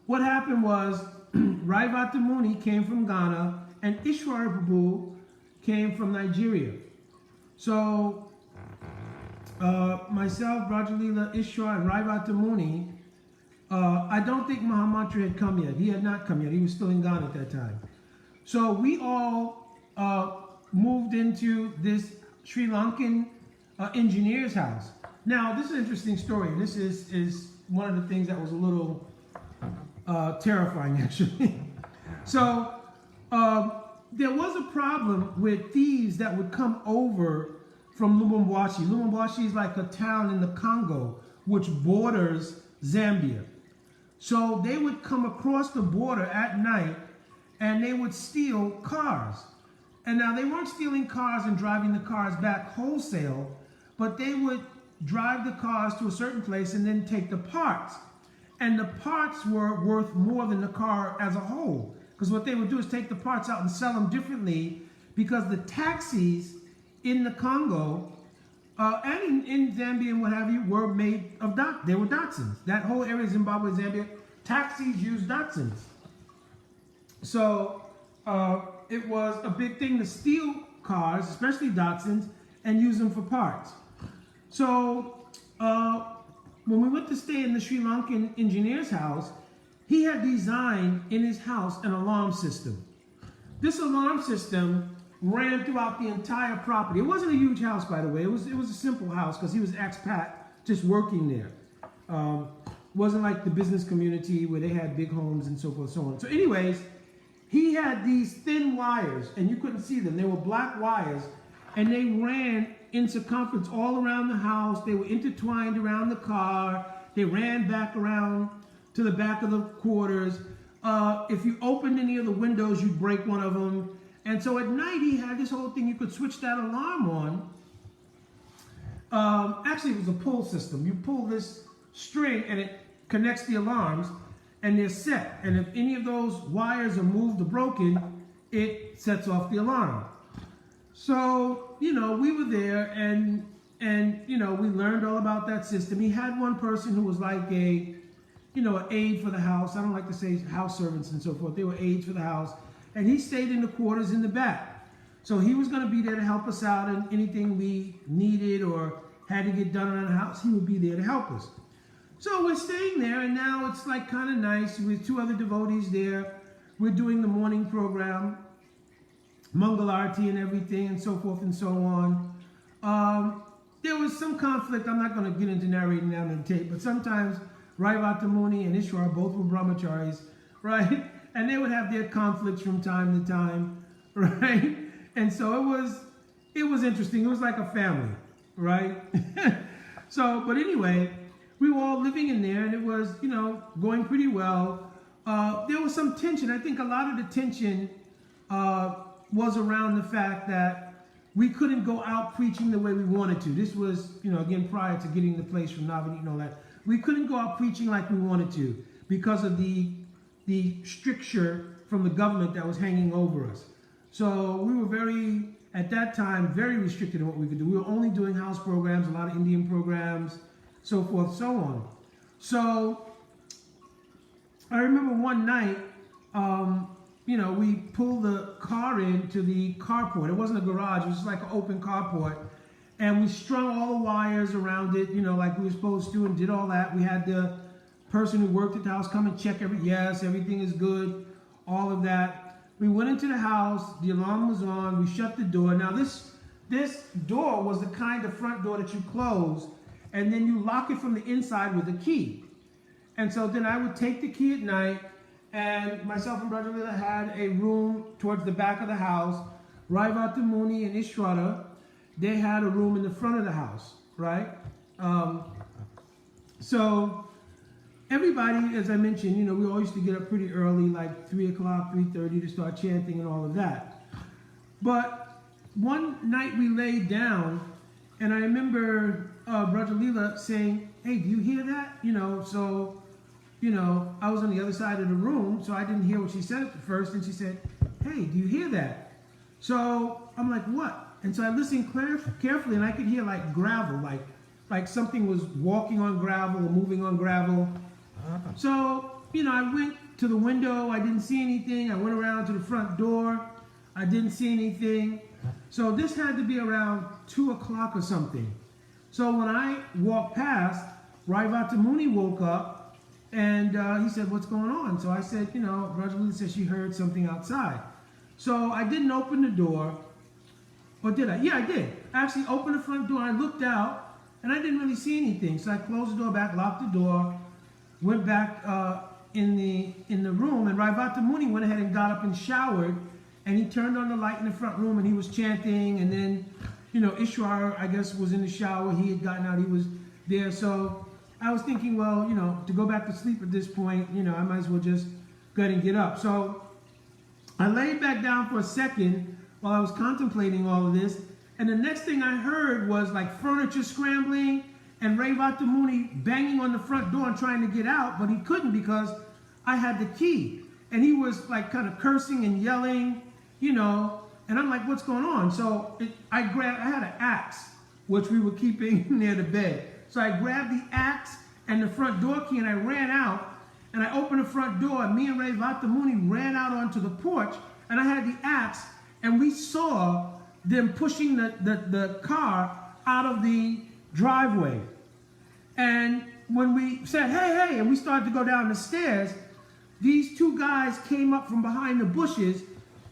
what happened was Raivata Muni came from Ghana and Ishwara Prabhu came from Nigeria. So myself, Brajalila, Ishwar, and Raivata Muni, I don't think Mahamantra had come yet. He had not come yet. He was still in Ghana at that time. So we all moved into this Sri Lankan engineer's house. Now, this is an interesting story. This is one of the things that was a little terrifying, actually. So there was a problem with thieves that would come over from Lubumbashi. Lubumbashi is like a town in the Congo, which borders Zambia. So they would come across the border at night and they would steal cars. And now they weren't stealing cars and driving the cars back wholesale, but they would drive the cars to a certain place and then take the parts. And the parts were worth more than the car as a whole. Because what they would do is take the parts out and sell them differently, because the taxis in the Congo and in Zambia and what have you were made of they were Datsuns. That whole area of Zimbabwe, Zambia, taxis used Datsuns. So it was a big thing to steal cars, especially Datsuns, and use them for parts. So when we went to stay in the Sri Lankan engineer's house, he had designed in his house an alarm system. This alarm system ran throughout the entire property. It wasn't a huge house, by the way. It was a simple house because he was expat, just working there. Wasn't like the business community where they had big homes and so forth and so on. So anyways, he had these thin wires, and you couldn't see them. They were black wires, and they ran in circumference all around the house. They were intertwined around the car. They ran back around to the back of the quarters. If you opened any of the windows, you'd break one of them. And so at night, he had this whole thing. You could switch that alarm on. Actually, it was a pull system. You pull this string, and it connects the alarms, and they're set. And if any of those wires are moved or broken, it sets off the alarm. So, you know, we were there, and you know, we learned all about that system. He had one person who was like a, you know, an aide for the house. I don't like to say house servants and so forth. They were aides for the house. And he stayed in the quarters in the back. So he was going to be there to help us out, and anything we needed or had to get done around the house, he would be there to help us. So we're staying there, and now it's like kind of nice with two other devotees there. We're doing the morning program, Mangal Arati and everything, and so forth and so on. There was some conflict. I'm not going to get into narrating down the tape, but sometimes Raivata Muni and Ishwar both were brahmacharis, right? And they would have their conflicts from time to time, right? And so it was interesting. It was like a family, right? So, but anyway, we were all living in there, and it was, you know, going pretty well. There was some tension. I think a lot of the tension was around the fact that we couldn't go out preaching the way we wanted to. This was, you know, again, prior to getting the place from Navani and all that. We couldn't go out preaching like we wanted to because of the stricture from the government that was hanging over us. So we were very, at that time, very restricted in what we could do. We were only doing house programs, a lot of Indian programs, so forth, so on. So I remember one night, you know, we pulled the car into the carport. It wasn't a garage, it was just like an open carport. And we strung all the wires around it, you know, like we were supposed to, and did all that. We had the person who worked at the house come and check everything is good, all of that. We went into the house, the alarm was on, we shut the door. Now this door was the kind of front door that you close, and then you lock it from the inside with a key. And so then I would take the key at night, and myself and Brother Lila had a room towards the back of the house. Raivata Muni and Ishwara, they had a room in the front of the house, right? So everybody, as I mentioned, you know, we all used to get up pretty early, like 3 o'clock, 3:30 to start chanting and all of that. But one night we laid down, and I remember Brother Lila saying, "Hey, do you hear that?" You know, so, you know, I was on the other side of the room, so I didn't hear what she said at first, and she said, "Hey, do you hear that?" So I'm like, "What?" And so I listened carefully, and I could hear like gravel, like something was walking on gravel or moving on gravel. So, you know, I went to the window, I didn't see anything. I went around to the front door, I didn't see anything. So this had to be around 2 o'clock or something. So when I walked past, Raivata Muni woke up, and he said, "What's going on?" So I said, you know, Rajali said she heard something outside. So I didn't open the door. Or did I? Yeah, I did. I actually opened the front door, I looked out, and I didn't really see anything. So I closed the door back, locked the door, went back in the room, and Raivata Muni went ahead and got up and showered, and he turned on the light in the front room, and he was chanting, and then, you know, Ishwar, I guess, was in the shower. He had gotten out, he was there. So I was thinking, well, you know, to go back to sleep at this point, you know, I might as well just go ahead and get up. So I laid back down for a second while I was contemplating all of this, and the next thing I heard was like furniture scrambling and Raivata Muni banging on the front door and trying to get out, but he couldn't because I had the key. And he was like kind of cursing and yelling, you know, and I'm like, what's going on? So I had an axe, which we were keeping near the bed. So I grabbed the axe and the front door key, and I ran out, and I opened the front door, and me and Raivata Muni ran out onto the porch, and I had the axe, and we saw them pushing the car out of the driveway. And when we said, hey, and we started to go down the stairs, these two guys came up from behind the bushes,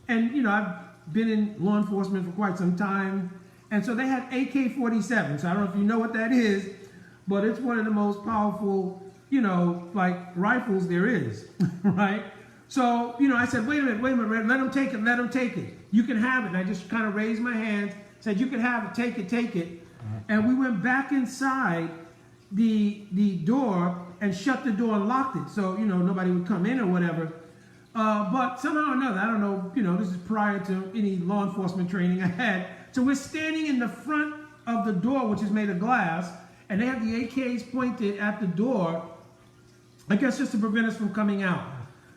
and, you know, I've been in law enforcement for quite some time. And so they had AK-47. So I don't know if you know what that is, but it's one of the most powerful, you know, like rifles there is, right? So, you know, I said, wait a minute, let them take it. You can have it. And I just kind of raised my hand, said, you can have it, take it. And we went back inside the door and shut the door and locked it. So, you know, nobody would come in or whatever. But somehow or another, I don't know, you know, this is prior to any law enforcement training I had. So we're standing in the front of the door, which is made of glass, and they have the AKs pointed at the door, I guess just to prevent us from coming out.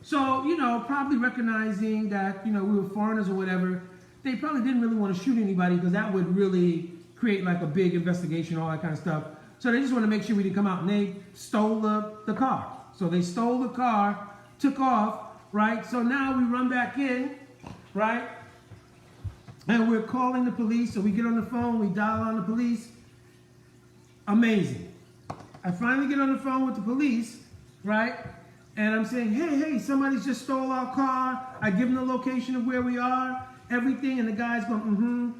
So, you know, probably recognizing that, you know, we were foreigners or whatever, they probably didn't really want to shoot anybody because that would really create like a big investigation, all that kind of stuff. So they just want to make sure we didn't come out, and they stole the car. So they stole the car, took off, right? So now we run back in, right? And we're calling the police. So we get on the phone, we dial on the police. Amazing. I finally get on the phone with the police, right? And I'm saying, hey, somebody's just stole our car. I give them the location of where we are, everything. And the guy's going,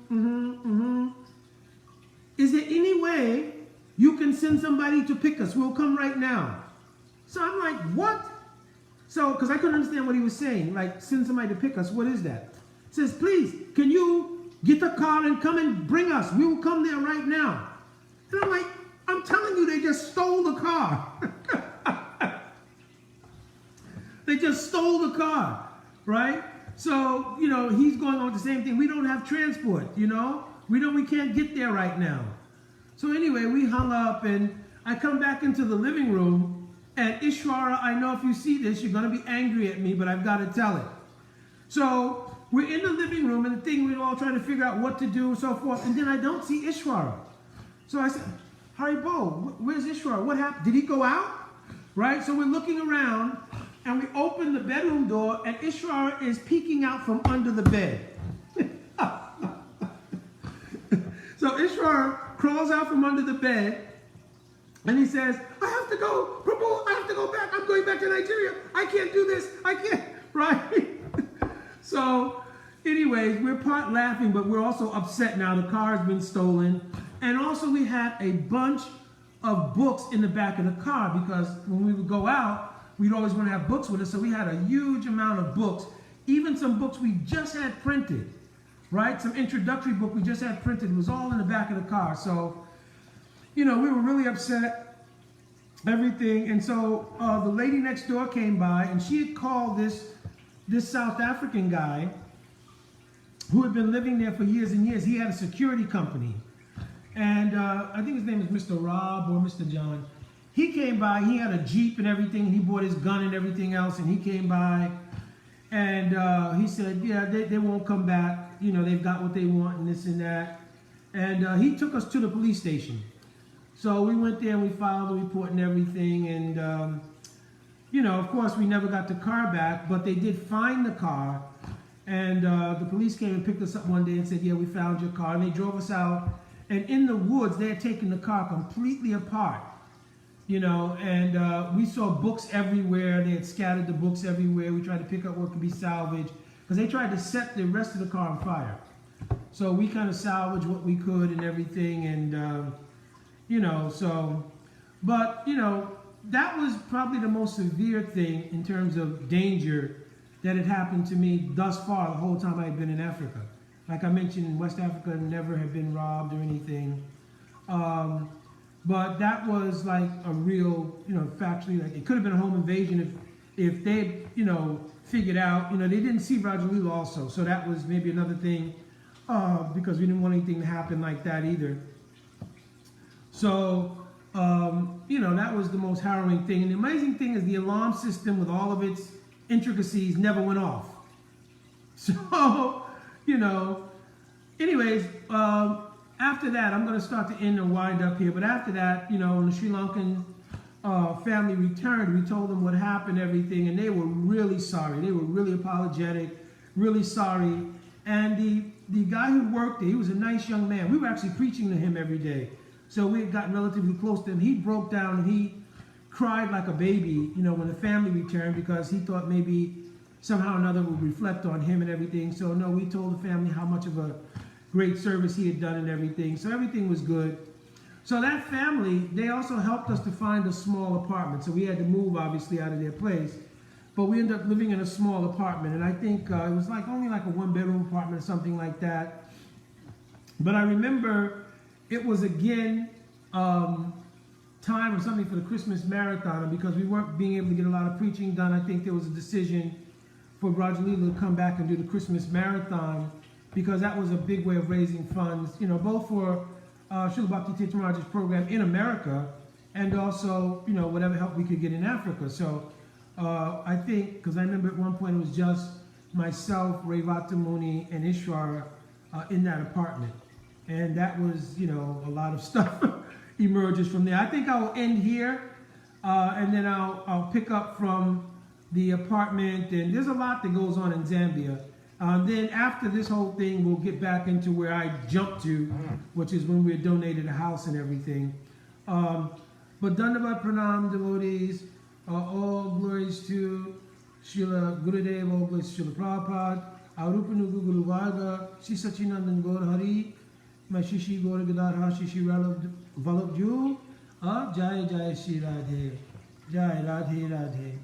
Is there any way you can send somebody to pick us? We'll come right now. So I'm like, what? So, because I couldn't understand what he was saying. Like, send somebody to pick us. What is that? He says, please, can you get the car and come and bring us? We will come there right now. And I'm like, I'm telling you, they just stole the car. They just stole the car, right? So, you know, he's going on with the same thing. We don't have transport, you know? We can't get there right now. So anyway, we hung up, and I come back into the living room, and Ishwara, I know if you see this, you're going to be angry at me, but I've got to tell it. So we're in the living room, and the thing, we're all trying to figure out what to do and so forth, and then I don't see Ishwara. So I said, Haribo, where's Ishwara? What happened? Did he go out? Right? So we're looking around, and we open the bedroom door, and Ishwara is peeking out from under the bed. So Ishwara crawls out from under the bed, and he says, I have to go, Prabhu, I have to go back. I'm going back to Nigeria. I can't do this. I can't, right? So anyways, we're part laughing, but we're also upset now. The car has been stolen. And also we had a bunch of books in the back of the car because when we would go out, we'd always want to have books with us. So we had a huge amount of books, even some books we just had printed, right? Some introductory book we just had printed. It was all in the back of the car. So, you know, we were really upset, everything. And so the lady next door came by, and she had called this South African guy who had been living there for years and years. He had a security company. And I think his name is Mr. Rob or Mr. John. He came by, he had a Jeep and everything, and he bought his gun and everything else, and he came by, and he said, yeah, they won't come back. You know, they've got what they want and this and that. And he took us to the police station. So we went there and we filed the report and everything, and, you know, of course, we never got the car back, but they did find the car, and the police came and picked us up one day and said, yeah, we found your car, and they drove us out. And in the woods, they had taken the car completely apart, you know, and we saw books everywhere. They had scattered the books everywhere. We tried to pick up what could be salvaged because they tried to set the rest of the car on fire. So we kind of salvaged what we could and everything, and, you know, so, but, you know, that was probably the most severe thing in terms of danger that had happened to me thus far the whole time I had been in Africa. Like I mentioned, in West Africa, never had been robbed or anything. But that was like a real, you know, factually, like it could have been a home invasion if they, you know, figured out, you know, they didn't see Rajaleela also. So that was maybe another thing because we didn't want anything to happen like that either. So, you know, that was the most harrowing thing. And the amazing thing is the alarm system with all of its intricacies never went off. So, you know, anyways, after that, I'm going to start to end and wind up here. But after that, you know, when the Sri Lankan family returned, we told them what happened, everything, and they were really sorry. They were really apologetic, really sorry. And the guy who worked there, he was a nice young man. We were actually preaching to him every day. So we had gotten relatively close to him. He broke down and he cried like a baby, you know, when the family returned because he thought maybe somehow or another would reflect on him and everything. So no, we told the family how much of a great service he had done and everything. So everything was good. So that family, they also helped us to find a small apartment. So we had to move, obviously, out of their place. But we ended up living in a small apartment. And I think it was like only like a one-bedroom apartment or something like that. But I remember it was again time or something for the Christmas marathon. And because we weren't being able to get a lot of preaching done, I think there was a decision for Roger Lila to come back and do the Christmas marathon, because that was a big way of raising funds, you know, both for Srila Bhakti Tirtha Maharaj's program in America and also, you know, whatever help we could get in Africa. So I think, because I remember at one point it was just myself, Revata Muni, and Ishwara in that apartment. And that was, you know, a lot of stuff emerges from there. I think I'll end here and then I'll pick up from the apartment. And there's a lot that goes on in Zambia. Then after this whole thing, we'll get back into where I jumped to, which is when we donated a house and everything. But Dandavat Pranam, devotees, all glories to Srila Gurudev, all glories to Srila Prabhupada, Arupanuga Guru Varga, Sri Sachinandan Gaur Hari, my Shishi Gaur Gadadhar, Shishi Vallabh Jewel, Jai Jai Shri Radhe, Jai Radhe Radhe.